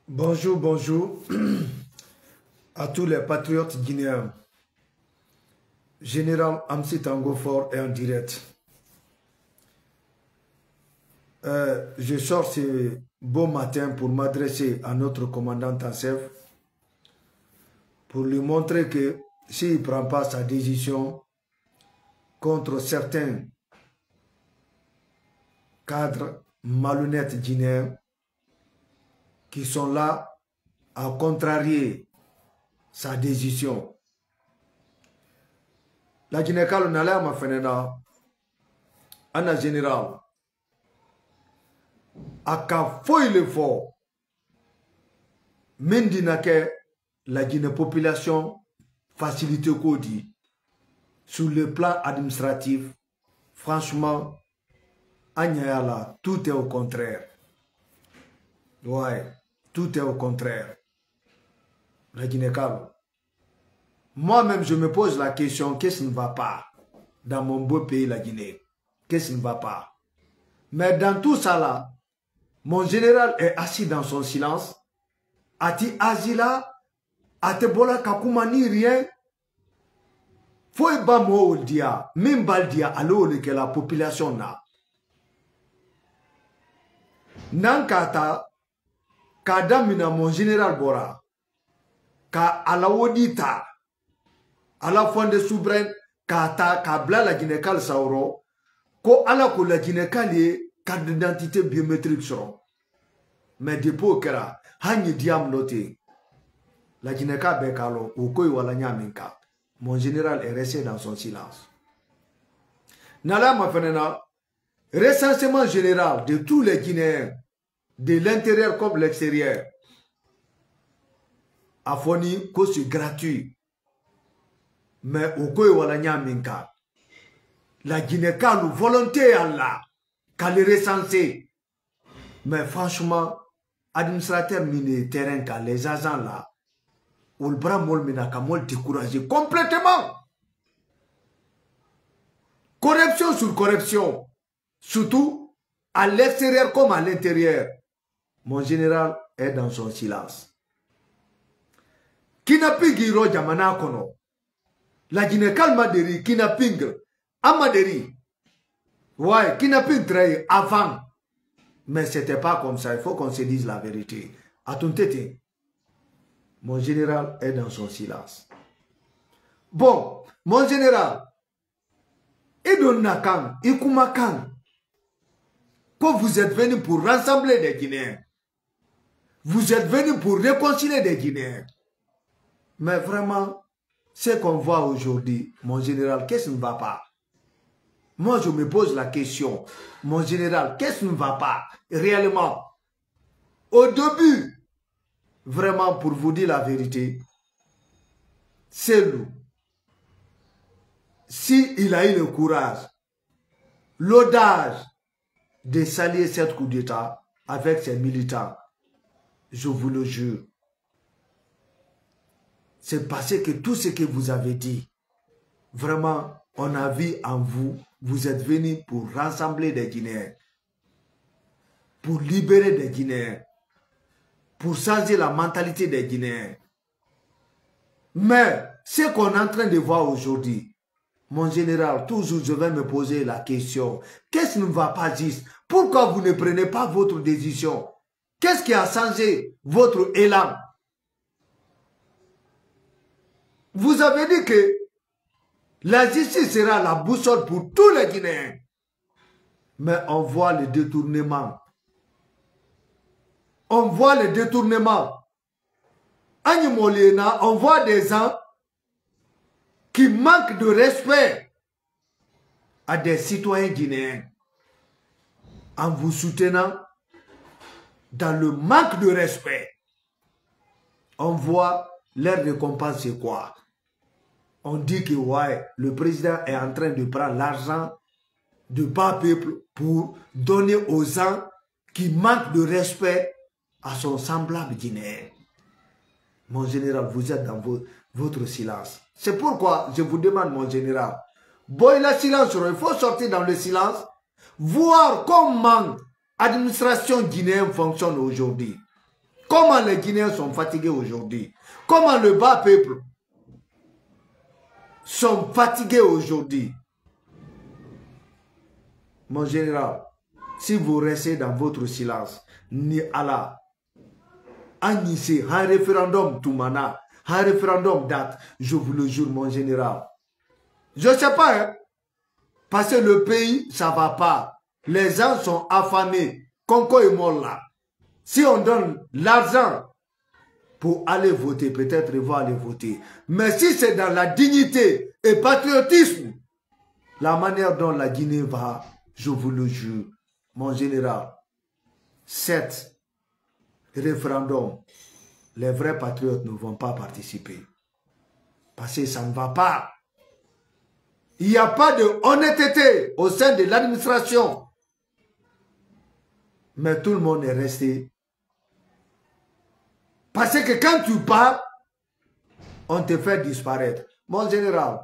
Bonjour, bonjour à tous les patriotes guinéens. Général Amsi Tango Fort est en direct. Je sors ce beau matin pour m'adresser à notre commandant en chef pour lui montrer que s'il ne prend pas sa décision contre certains cadres malhonnêtes guinéens qui sont là à contrarier sa décision. La Guinée-Calme n'a pas fait un général. Aka foy le fort. Mendina ke la Guinée population facilité Kodi sur le plan administratif. Franchement, Agnayala, tout est au contraire. Ouais, tout est au contraire. La Guinée-Calme. Moi-même, je me pose la question, qu'est-ce qui ne va pas dans mon beau pays, la Guinée? Qu'est-ce qui ne va pas? Mais dans tout ça là, mon général est assis dans son silence. Ati Azila, ate bola kakumani rien. Faut ba mo dia, même bal dia alors que la population n'a. Nankata, kadamina mon général Bora, ka alawodita, à la fois de souverain, kata, kabla la Guinée-Calme sauro, ko ala ko la Guinée-Calme carte d'identité biométrique seront. Mais dépôt kera, hanyi diam noté. La Guinée-Calme bekalo, ou koi wala nyaminka. Mon général est resté dans son silence. Nala mafenena, recensement général de tous les Guinéens, de l'intérieur comme l'extérieur, a fourni que c'est gratuit. Mais au koi wala nyaminka. La Guinée-Calme, volonté Allah, qu'elle est recensée. Mais franchement, administrateur mini terrain, quand les agents là, ou le bras mol mina kamol découragé complètement. Corruption sur corruption. Surtout à l'extérieur comme à l'intérieur. Mon général est dans son silence. Kidnapping Giro Jamana Kono. La Guinée-Calme Maderi, kidnapping Amaderi. Ouais, kidnapping trahi avant. Mais c'était pas comme ça. Il faut qu'on se dise la vérité. À ton tété. Mon général est dans son silence. Bon, mon général, Edon Nakang, Ikumakang, quand vous êtes venu pour rassembler des Guinéens, vous êtes venu pour réconcilier des Guinéens. Mais vraiment, ce qu'on voit aujourd'hui, mon général, qu'est-ce qui ne va pas? Moi, je me pose la question, mon général, qu'est-ce qui ne va pas réellement? Au début, vraiment, pour vous dire la vérité, c'est lui. S'il a eu le courage, l'audace de s'allier cette coup d'État avec ses militants, je vous le jure, c'est parce que tout ce que vous avez dit, vraiment, on a vu en vous, vous êtes venus pour rassembler des Guinéens, pour libérer des Guinéens, pour changer la mentalité des Guinéens. Mais ce qu'on est en train de voir aujourd'hui, mon général, toujours je vais me poser la question, qu'est-ce qui ne va pas juste? Pourquoi vous ne prenez pas votre décision? Qu'est-ce qui a changé votre élan? Vous avez dit que la justice sera la boussole pour tous les Guinéens. Mais on voit le détournement. On voit le détournement. Animolena, on voit des gens qui manquent de respect à des citoyens guinéens en vous soutenant dans le manque de respect. On voit leur récompense c'est quoi? On dit que ouais, le président est en train de prendre l'argent de bas peuple pour donner aux gens qui manquent de respect à son semblable guinéen. Mon général, vous êtes dans votre silence. C'est pourquoi je vous demande, mon général, boy le silence, il faut sortir dans le silence, voir comment l'administration guinéenne fonctionne aujourd'hui. Comment les Guinéens sont fatigués aujourd'hui? Comment le bas peuple sont fatigués aujourd'hui? Mon général, si vous restez dans votre silence, ni Allah, Agnissé, un référendum Toumana, un référendum date, je vous le jure, mon général. Je ne sais pas, hein, parce que le pays, ça ne va pas. Les gens sont affamés. Conco est mort là. Si on donne l'argent pour aller voter, peut-être ils vont aller voter. Mais si c'est dans la dignité et patriotisme, la manière dont la Guinée va, je vous le jure, mon général, cet référendum, les vrais patriotes ne vont pas participer. Parce que ça ne va pas. Il n'y a pas de honnêteté au sein de l'administration. Mais tout le monde est resté. Parce que quand tu pars, on te fait disparaître. Mon général,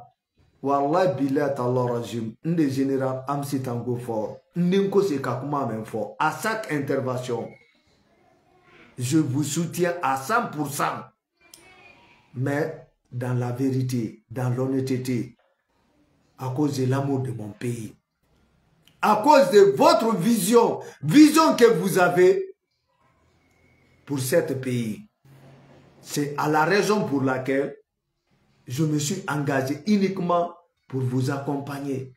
Wallah billah Allah rajim, un général Amsi Tango fort, Ninko se kakuma même fort. À chaque intervention, je vous soutiens à 100%. Mais dans la vérité, dans l'honnêteté, à cause de l'amour de mon pays, à cause de votre vision que vous avez pour ce pays. C'est à la raison pour laquelle je me suis engagé uniquement pour vous accompagner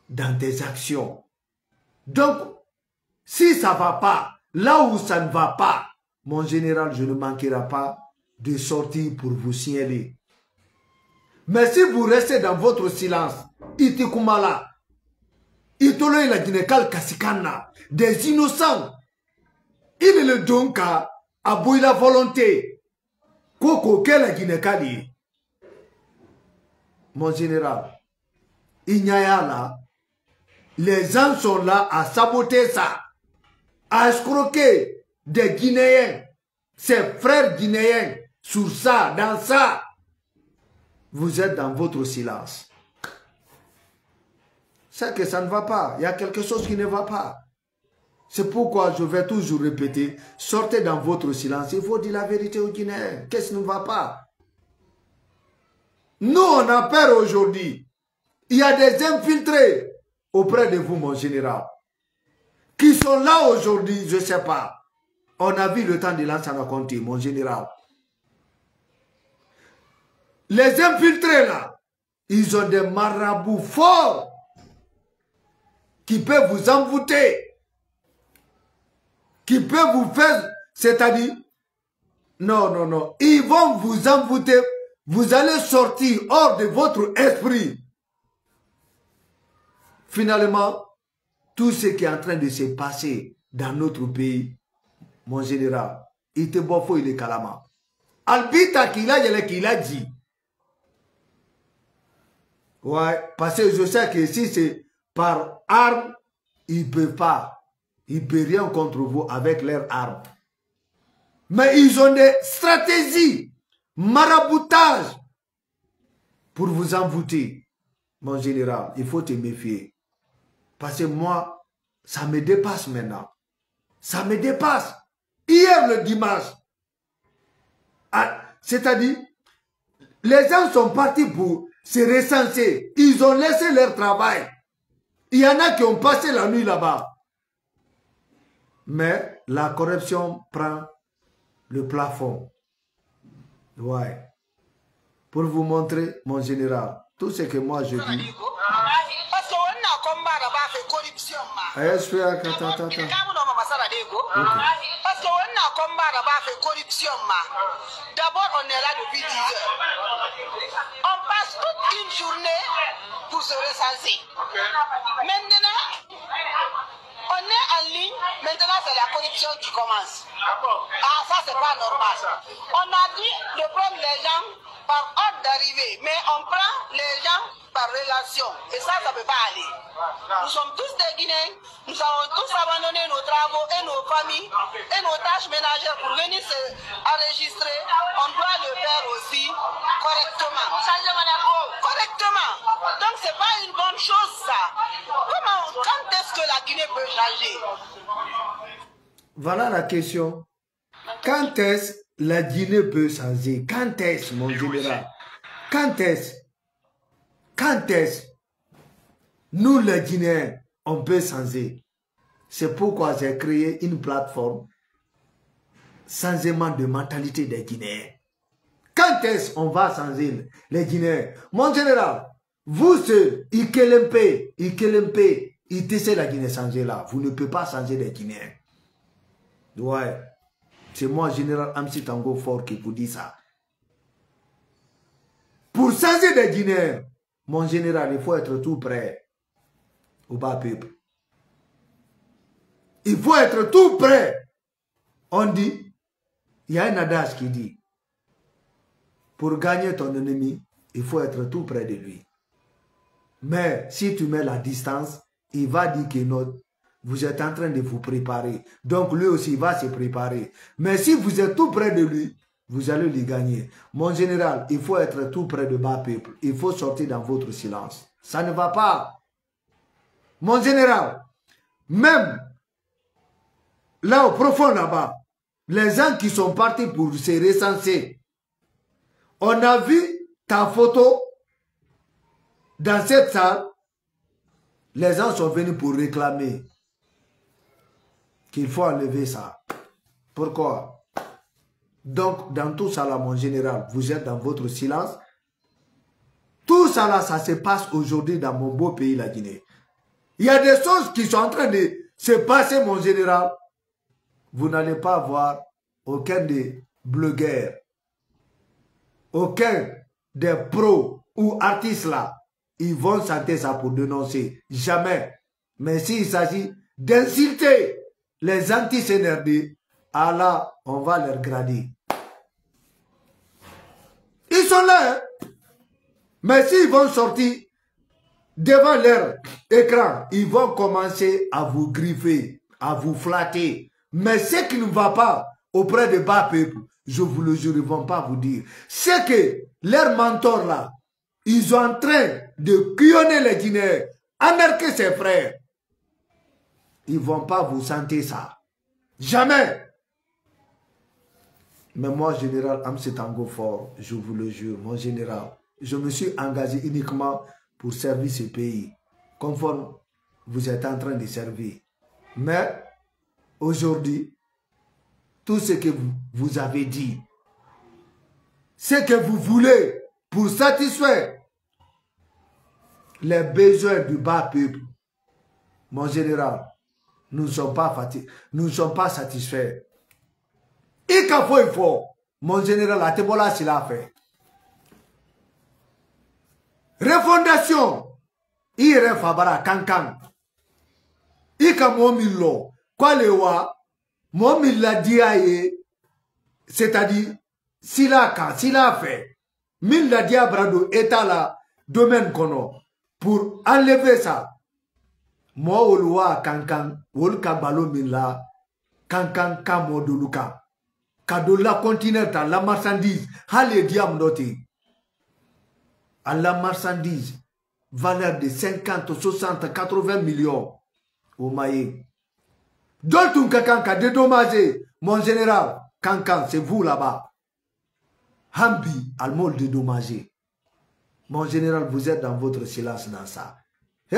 dans des actions. Donc, si ça ne va pas, là où ça ne va pas, mon général, je ne manquerai pas de sortir pour vous signaler. Mais si vous restez dans votre silence, Itikumala, Itolo la Guinée-Cal Kassikana, des innocents, il est le donka, à bouiller la volonté, Koko la Guinée-Cali. Mon général, il n'y a là, les gens sont là à saboter ça, à escroquer des Guinéens, ses frères guinéens, sur ça, dans ça. Vous êtes dans votre silence. C'est que ça ne va pas. Il y a quelque chose qui ne va pas. C'est pourquoi je vais toujours répéter, sortez dans votre silence. Il faut dire la vérité aux Guinéens. Qu'est-ce qui ne va pas? Nous, on a peur aujourd'hui. Il y a des infiltrés auprès de vous, mon général, qui sont là aujourd'hui, je ne sais pas. On a vu le temps de Lansana Conté, mon général. Les infiltrés là, ils ont des marabouts forts qui peuvent vous envoûter, qui peuvent vous faire, c'est-à-dire, non, ils vont vous envoûter, vous allez sortir hors de votre esprit. Finalement, tout ce qui est en train de se passer dans notre pays, mon général, il te bofo, il est calama. Albita qu'il a dit. Ouais, parce que je sais que si c'est par arme, ils ne peuvent pas. Ils ne peuvent rien contre vous avec leurs armes. Mais ils ont des stratégies, maraboutage pour vous envoûter. Mon général, il faut te méfier. Parce que moi, ça me dépasse maintenant. Ça me dépasse. Hier, le dimanche, c'est-à-dire, les gens sont partis pour se recenser. Ils ont laissé leur travail. Il y en a qui ont passé la nuit là-bas. Mais la corruption prend le plafond. Ouais. Pour vous montrer, mon général, tout ce que moi je dis. Parce que on a corruption. D'abord, on est là depuis 10 heures. On passe toute une journée pour se recenser. Maintenant, on est en ligne. Maintenant, c'est la corruption qui commence. Ah, ça, c'est pas normal. On a dit de prendre les gens par ordre d'arrivée, mais on prend les gens par relation. Et ça ne peut pas aller. Nous sommes tous des Guinéens. Nous avons tous abandonné nos travaux et nos familles et nos tâches ménagères pour venir s'enregistrer. On doit le faire aussi correctement. Correctement. Donc ce n'est pas une bonne chose ça. Quand est-ce que la Guinée peut changer? Voilà la question. Quand est-ce la Guinée peut changer? Quand est-ce, mon général? Quand est-ce? Quand est-ce? Nous, les Guinéens, on peut changer. C'est pourquoi j'ai créé une plateforme changement de mentalité des Guinéens. Quand est-ce qu'on va changer les Guinéens? Mon général, vous seul, Ikelempe, c'est la Guinée changer là. Vous ne pouvez pas changer les Guinéens. Ouais. C'est moi, général Amsi Tango Fort, qui vous dit ça. Pour changer les Guinéens, mon général, il faut être tout prêt au bas peuple. Il faut être tout prêt. On dit, il y a un adage qui dit, pour gagner ton ennemi, il faut être tout près de lui. Mais si tu mets la distance, il va dire que non, vous êtes en train de vous préparer. Donc lui aussi va se préparer. Mais si vous êtes tout près de lui, vous allez lui gagner. Mon général, il faut être tout près de bas peuple. Il faut sortir dans votre silence. Ça ne va pas. Mon général, même là au profond là-bas, les gens qui sont partis pour se recenser, on a vu ta photo dans cette salle. Les gens sont venus pour réclamer qu'il faut enlever ça. Pourquoi? Donc, dans tout ça là, mon général, vous êtes dans votre silence. Tout ça là, ça se passe aujourd'hui dans mon beau pays, la Guinée. Il y a des choses qui sont en train de se passer, mon général. Vous n'allez pas voir aucun des blogueurs, aucun des pros ou artistes là, ils vont sentir ça pour dénoncer. Jamais. Mais s'il s'agit d'insulter les anti-CNRD, Allah, on va leur grader. Ils sont là, hein? Mais s'ils vont sortir devant leur écran, ils vont commencer à vous griffer, à vous flatter. Mais ce qui ne va pas auprès de bas peuple, je vous le jure, ils ne vont pas vous dire. C'est que leurs mentors là, ils sont en train de cuillonner les Guinéens, emmerquer ses frères. Ils ne vont pas vous sentir ça. Jamais. Mais moi, général Amsi Tango Fort, je vous le jure, mon général, je me suis engagé uniquement pour servir ce pays, conforme vous êtes en train de servir. Mais aujourd'hui, tout ce que vous avez dit, ce que vous voulez pour satisfaire les besoins du bas peuple, mon général, nous ne sommes pas fatigués, nous ne sommes pas satisfaits. Il faut, mon général, la Tebola, s'il a fait. Refondation, il refabara kankan. Il ka momilo, quoi le wa, momila diaye, c'est-à-dire, s'il a fait, mille la diabrado état là, domaine kono, pour enlever ça. Moi, olwa kankan, wolka balo mila, kankan kamo doluka. Kadola continental, la marchandise, hale diam noti. À la marchandise, valeur de 50, 60, 80 millions au maïs. D'autres kankan ka dédommagé, mon général, kankan, c'est vous là-bas. Hambi, almol dédommagé. Mon général, vous êtes dans votre silence dans ça. Eh?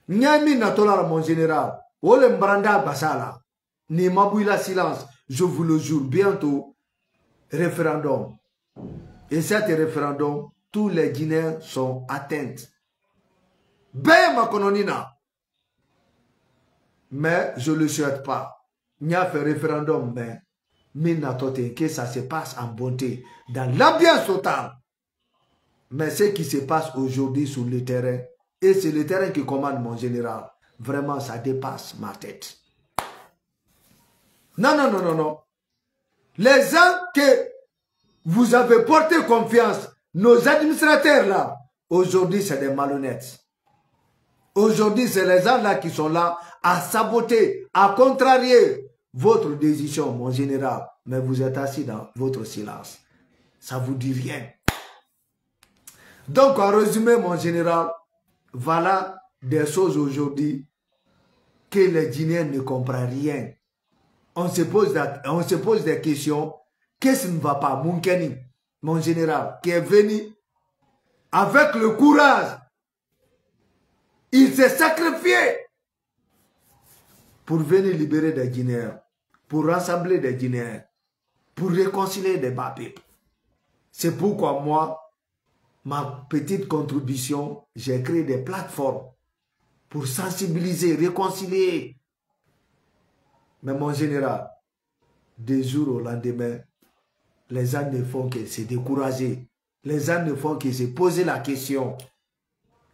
Nyami natola, mon général. Ole mbranda basala. Ni mabouila silence. Je vous le jure, bientôt, référendum. Et cet référendum, tous les Guinéens sont atteints. Ben makononina. Mais je ne le souhaite pas. Il y a fait référendum, mais que ça se passe en bonté, dans l'ambiance totale. Mais ce qui se passe aujourd'hui sur le terrain, et c'est le terrain qui commande mon général, vraiment ça dépasse ma tête. Non, non, non, non, non. Les gens que vous avez porté confiance, nos administrateurs là, aujourd'hui c'est des malhonnêtes. Aujourd'hui c'est les gens là qui sont là à saboter, à contrarier votre décision, mon général. Mais vous êtes assis dans votre silence. Ça ne vous dit rien. Donc en résumé, mon général, voilà des choses aujourd'hui que les Guinéens ne comprennent rien. on se pose des questions. Qu'est-ce qui ne va pas? Moukeni, mon général, qui est venu avec le courage. Il s'est sacrifié pour venir libérer des Guinéens, pour rassembler des Guinéens, pour réconcilier des bas peuples. C'est pourquoi moi, ma petite contribution, j'ai créé des plateformes pour sensibiliser, réconcilier. Mais mon général, des jours au lendemain, les gens ne font que se décourager. Les gens ne font que se poser la question.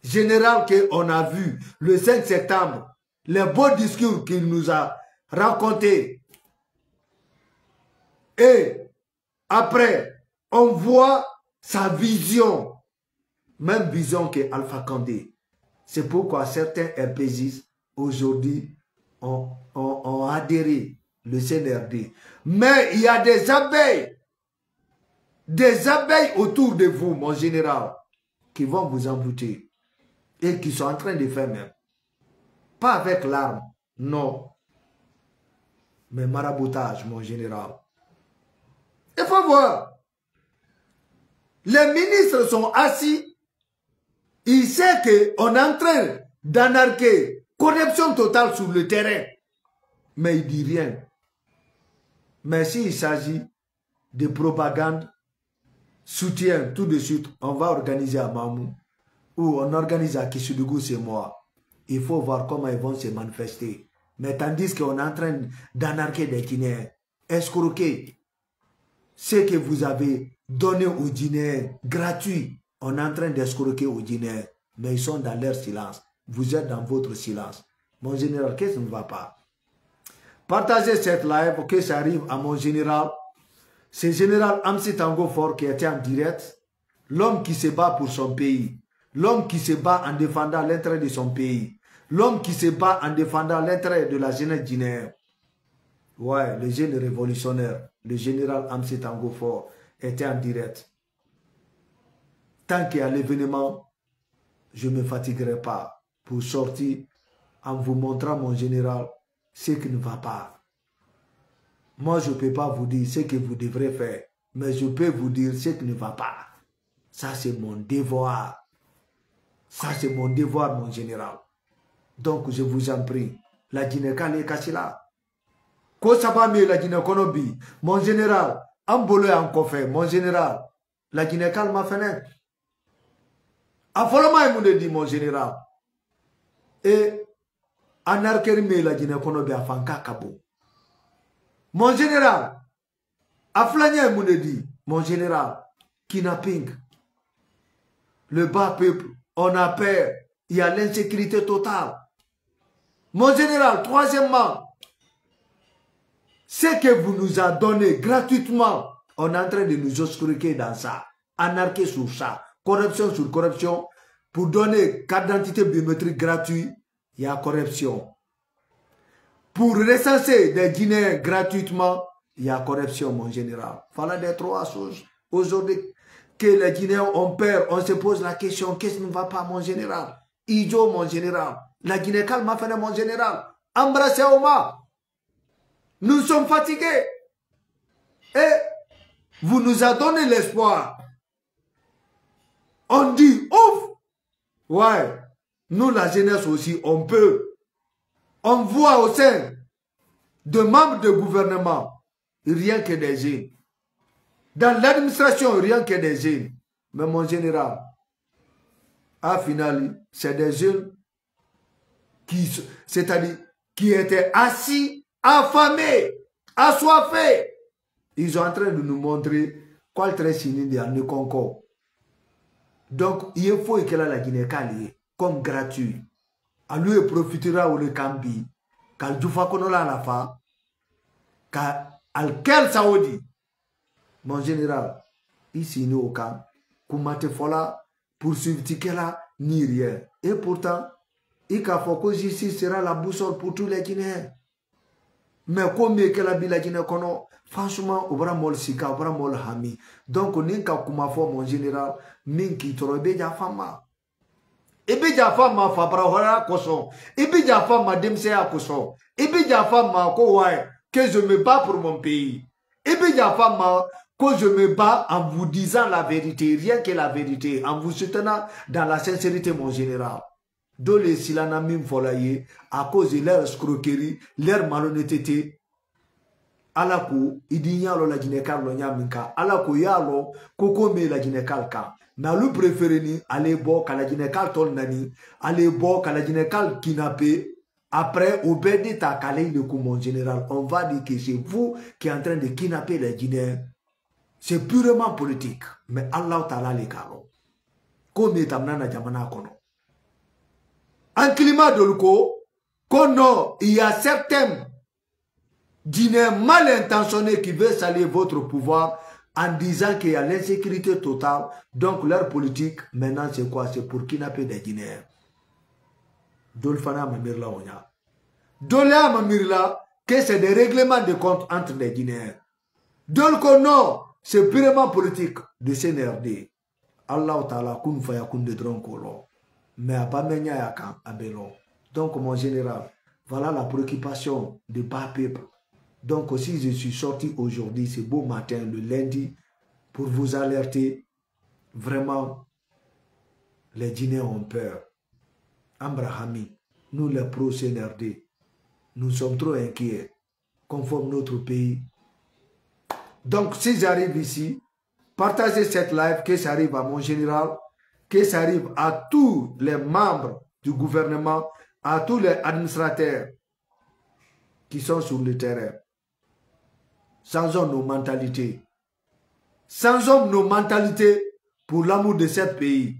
Général qu'on a vu le 5 septembre, les beaux discours qu'il nous a racontés. Et après, on voit sa vision, même vision que Alpha Condé. C'est pourquoi certains RPGistes aujourd'hui ont adhéré le CNRD. Mais il y a des abeilles autour de vous, mon général, qui vont vous embouter et qui sont en train de faire même. Pas avec l'arme, non. Mais maraboutage, mon général. Il faut voir. Les ministres sont assis. Ils savent qu'on est en train d'anarquer. Corruption totale sur le terrain. Mais il ne dit rien. Mais s'il s'agit de propagande, soutien, tout de suite, on va organiser à Mamou. Ou on organise à Kishidougou, c'est moi. Il faut voir comment ils vont se manifester. Mais tandis qu'on est en train d'anarquer des Guinéens, escroquer ce que vous avez donné aux Guinéens gratuit, on est en train d'escroquer aux Guinéens. Mais ils sont dans leur silence. Vous êtes dans votre silence. Mon général, qu'est-ce qui ne va pas? Partagez cette live pour que ça arrive à mon général. C'est le général Amsi Tango Fort qui était en direct. L'homme qui se bat pour son pays. L'homme qui se bat en défendant l'intérêt de son pays. L'homme qui se bat en défendant l'intérêt de la jeunesse guinéenne. Ouais, le jeune révolutionnaire, le général Amsi Tango Fort était en direct. Tant qu'il y a l'événement, je ne me fatiguerai pas pour sortir en vous montrant, mon général, ce qui ne va pas. Moi, je ne peux pas vous dire ce que vous devrez faire, mais je peux vous dire ce qui ne va pas. Ça, c'est mon devoir. Ça, c'est mon devoir, mon général. Donc, je vous en prie, la Guinée-Kale est cassée là. Ko sabami la Guinée-Konobi, mon général, Ambolo en Kofé, mon général, la Guinée-Kale m'a fait. Afoloma il dit, mon général. Et anarkerime la Guinée-Konobi a fanka kabo. Mon général, Aflania il dit, mon général, kidnapping. Le bas peuple, on a peur, il y a l'insécurité totale. Mon général, troisièmement, ce que vous nous avez donné gratuitement, on est en train de nous escroquer dans ça, anarquer sur ça, corruption sur corruption, pour donner carte d'identité biométrique gratuite, il y a corruption. Pour recenser des Guinéens gratuitement, il y a corruption, mon général. Voilà des trois choses. Aujourd'hui, que les Guinéens ont peur, on se pose la question, qu'est-ce qui ne va pas, mon général? Ijo, mon général. La Guinée-Kale m'a fait, mon général. Embrassez Oma. Nous sommes fatigués. Et vous nous avez donné l'espoir. On dit, ouf. Ouais. Nous, la jeunesse aussi, on peut. On voit au sein de membres de gouvernement, rien que des jeunes. Dans l'administration, rien que des jeunes. Mais mon général, à final, c'est des jeunes qui, c'est-à-dire, qui étaient assis, affamés, assoiffés. Ils sont en train de nous montrer quoi le très signifiant ne concourt. Donc, il faut que la Guinée-Kale comme gratuit. À lui profitera ou le Kambi, qu'al Djoufa Konola la fa, qu'al Kel Saoudi. Mon général, ici nous au camp, Koumate Fola, poursuivre Tikela, ni rien. Et pourtant, Ikafoko ici sera la boussole pour tous les Guinéens. Mais combien que la Bila Guinée kono, franchement, au bras mol sika, au bras mol hami. Donc, on est qu'à Koumafo, mon général, Minki Torobe Jafama. Ibi Jafama Fabra Hora Koso, Ibi Jafama Demsea Koso, Ibi Jafama Kowai, que je me bats pour mon pays. Et puis il y a pas que je me bats en vous disant la vérité, rien que la vérité, en vous soutenant dans la sincérité, mon général. Dans les silanamim folaye, à cause de leur escroquerie, leur malhonnêteté, alako, idinyalo la jinekal lo nyaminka, alako yalo, kokome la jinekal ka. Mais lui préféré ni, aller bo, kala jinekal tol nani, aller bo, kala jinekal kidnappé. Après, au BD Takalei le coup, mon général, on va dire que c'est vous qui êtes en train de kidnapper les Guinéens. C'est purement politique. Mais Allah Ta'ala les karo. Comme est amené Jamana Kono. En climat de l'Uko, il y a certains Guinéens mal intentionnés qui veulent salir votre pouvoir en disant qu'il y a l'insécurité totale. Donc leur politique, maintenant c'est quoi? C'est pour kidnapper des Guinéens. Dolfana Mamirla Onya. Dolia Mamirla, que c'est des règlements de compte entre les Guinéens. Dolko non, c'est purement politique de CNRD. Allah Ta'ala kun faya kun de dronkolo. Mais à Bamenya Yakan Abelo. Donc mon général, voilà la préoccupation de bas peuple. Donc aussi je suis sorti aujourd'hui, ce beau matin, le lundi, pour vous alerter. Vraiment, les Guinéens ont peur. Ambrahami, nous les pro-CNRD, nous sommes trop inquiets, conforme notre pays. Donc si j'arrive ici, partagez cette live, que ça arrive à mon général, que ça arrive à tous les membres du gouvernement, à tous les administrateurs qui sont sur le terrain. Changeons nos mentalités. Changeons nos mentalités pour l'amour de ce pays.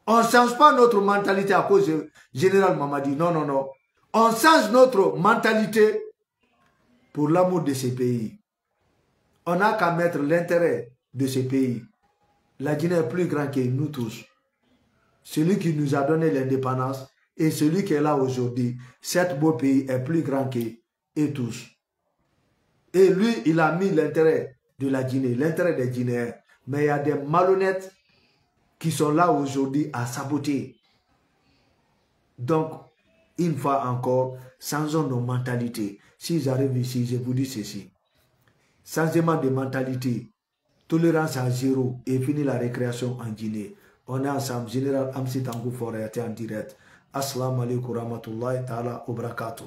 On ne change pas notre mentalité à cause du général Mamadi. Non, non, non. On change notre mentalité pour l'amour de ce pays. On n'a qu'à mettre l'intérêt de ce pays. La Guinée est plus grande que nous tous. Celui qui nous a donné l'indépendance et celui qui est là aujourd'hui, cet beau pays est plus grand que eux tous. Et lui, il a mis l'intérêt de la Guinée, l'intérêt des Guinéens. Mais il y a des malhonnêtes qui sont là aujourd'hui à saboter. Donc, une fois encore, changeons nos mentalités. Si j'arrive ici, je vous dis ceci. Changement de mentalité, tolérance à zéro et fini la récréation en Guinée. On est ensemble. Général Amsi Tangou Forêt en direct. Assalamu alaikum wa rahmatullahi ta'ala wa barakatuh.